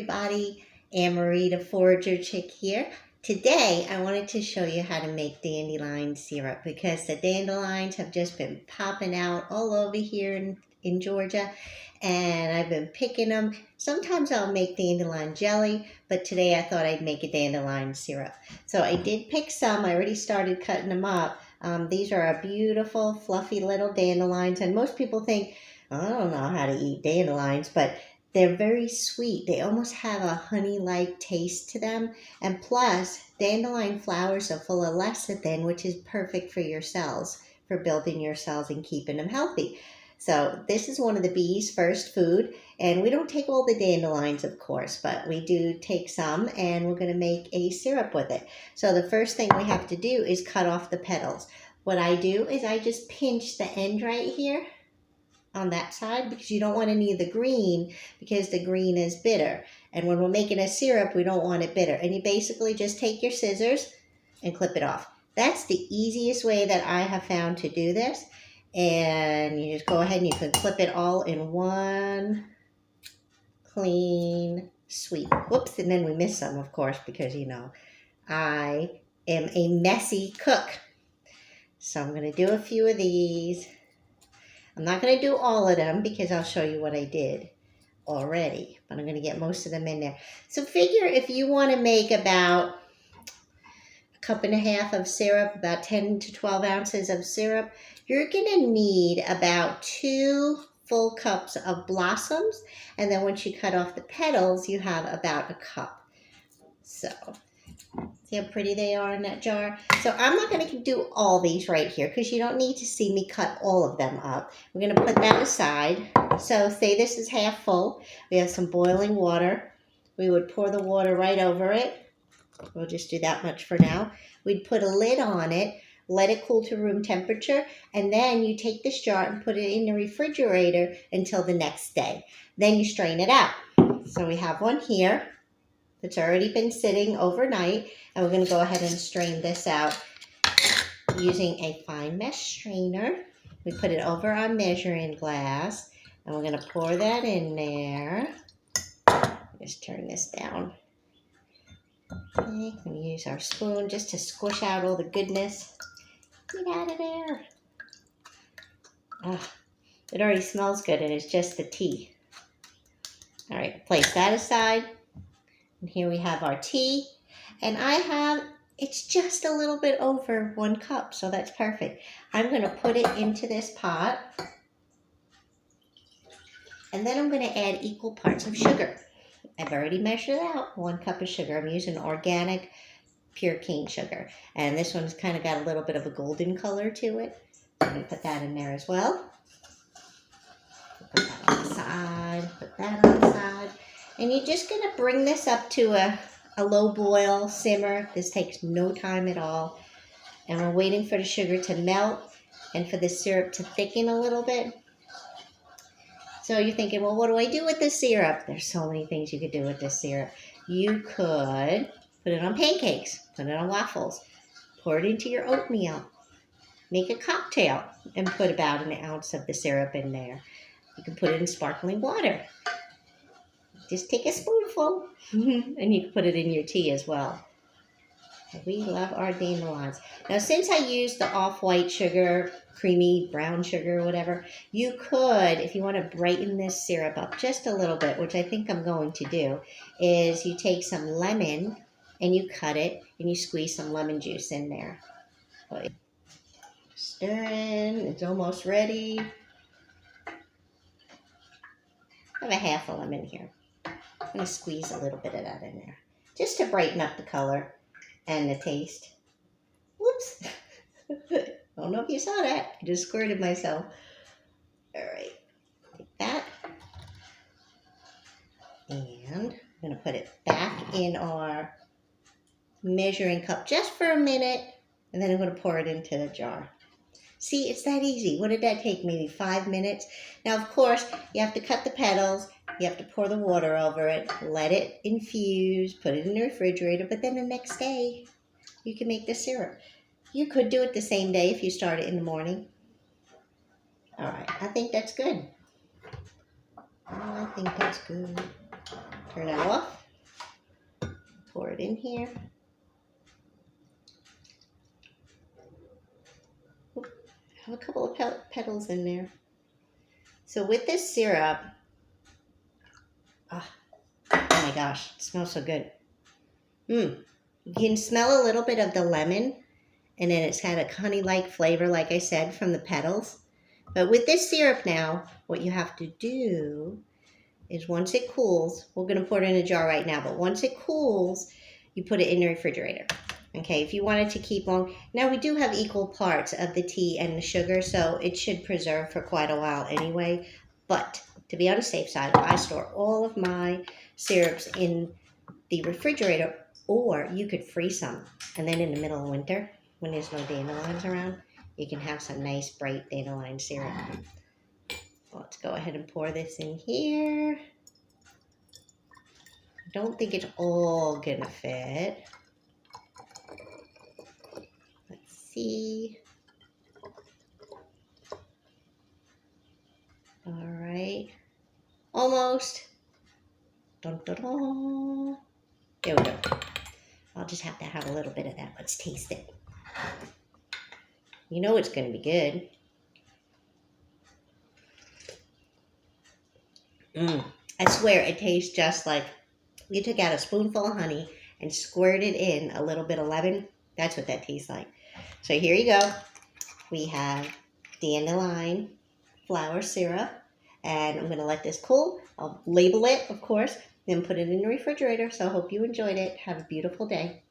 everybody, Anne-Marie the Forager Chick here. Today I wanted to show you how to make dandelion syrup because the dandelions have just been popping out all over here in Georgia, and I've been picking them. Sometimes I'll make dandelion jelly, but today I thought I'd make a dandelion syrup. So I did pick some. I already started cutting them up. These are a beautiful fluffy little dandelions, and most people think, I don't know how to eat dandelions, but they're very sweet. They almost have a honey-like taste to them. And plus, dandelion flowers are full of lecithin, which is perfect for your cells, for building your cells and keeping them healthy. So this is one of the bees' first food. And we don't take all the dandelions, of course, but we do take some, and we're going to make a syrup with it. So the first thing we have to do is cut off the petals. What I do is I just pinch the end right here on that side, because you don't want any of the green, because the green is bitter, and when we're making a syrup we don't want it bitter. And you basically just take your scissors and clip it off. That's the easiest way that I have found to do this, and you just go ahead and you can clip it all in one clean sweep. Whoops, and then we miss some, of course, because you know I am a messy cook. So I'm going to do a few of these. I'm not going to do all of them because I'll show you what I did already, but I'm going to get most of them in there. So figure if you want to make about a cup and a half of syrup, about 10 to 12 ounces of syrup, you're going to need about 2 full cups of blossoms. And then once you cut off the petals, you have about a cup. So see how pretty they are in that jar? So I'm not going to do all these right here because you don't need to see me cut all of them up. We're going to put that aside. So say this is half full. We have some boiling water. We would pour the water right over it. We'll just do that much for now. We'd put a lid on it, let it cool to room temperature, and then you take this jar and put it in the refrigerator until the next day. Then you strain it out. So we have one here that's already been sitting overnight, and we're going to go ahead and strain this out using a fine mesh strainer. We put it over our measuring glass, and we're going to pour that in there. Just turn this down. Okay, I'm going to use our spoon just to squish out all the goodness. Get out of there. Oh, it already smells good, and it's just the tea. All right, place that aside. And here we have our tea, and it's just a little bit over 1 cup, so that's perfect. I'm going to put it into this pot, and then I'm going to add equal parts of sugar. I've already measured out 1 cup of sugar. I'm using organic pure cane sugar, and this one's kind of got a little bit of a golden color to it. I'm going to put that in there as well. Put that on the side, put that on the side. And you're just going to bring this up to a low boil, simmer. This takes no time at all. And we're waiting for the sugar to melt and for the syrup to thicken a little bit. So you're thinking, well, what do I do with this syrup? There's so many things you could do with this syrup. You could put it on pancakes, put it on waffles, pour it into your oatmeal, make a cocktail, and put about 1 ounce of the syrup in there. You can put it in sparkling water. Just take a spoonful, and you can put it in your tea as well. We love our dandelions. Now, since I used the off-white sugar, creamy brown sugar, whatever, you could, if you want to brighten this syrup up just a little bit, which I think I'm going to do, is you take some lemon, and you cut it, and you squeeze some lemon juice in there. Stirring, it's almost ready. I have a half a lemon here. I'm going to squeeze a little bit of that in there, just to brighten up the color and the taste. Whoops. I don't know if you saw that. I just squirted myself. All right. Take that. And I'm going to put it back in our measuring cup just for a minute, and then I'm going to pour it into the jar. See, it's that easy. What did that take? Maybe 5 minutes? Now, of course, you have to cut the petals. You have to pour the water over it, let it infuse, put it in the refrigerator, but then the next day, you can make the syrup. You could do it the same day if you start it in the morning. All right, I think that's good. I think that's good. Turn that off. Pour it in here. Oop, have a couple of petals in there. So with this syrup, oh my gosh, it smells so good. You can smell a little bit of the lemon, and then it's got a honey-like flavor, like I said, from the petals. But with this syrup now, what you have to do is once it cools, we're going to pour it in a jar right now, but once it cools, you put it in the refrigerator. Okay, if you want it to keep long. Now we do have equal parts of the tea and the sugar, so it should preserve for quite a while anyway. But to be on the safe side, I store all of my syrups in the refrigerator, or you could freeze some. And then in the middle of winter, when there's no dandelions around, you can have some nice bright dandelion syrup. Let's go ahead and pour this in here. I don't think it's all gonna fit. Let's see. All right, almost. Dun, dun, dun. There we go. I'll just have to have a little bit of that. Let's taste it. You know it's gonna be good. I swear it tastes just like you took out a spoonful of honey and squirted in a little bit of lemon. That's what that tastes like. So here you go. We have dandelion flower syrup, and I'm going to let this cool. I'll label it, of course, then put it in the refrigerator. So I hope you enjoyed it. Have a beautiful day.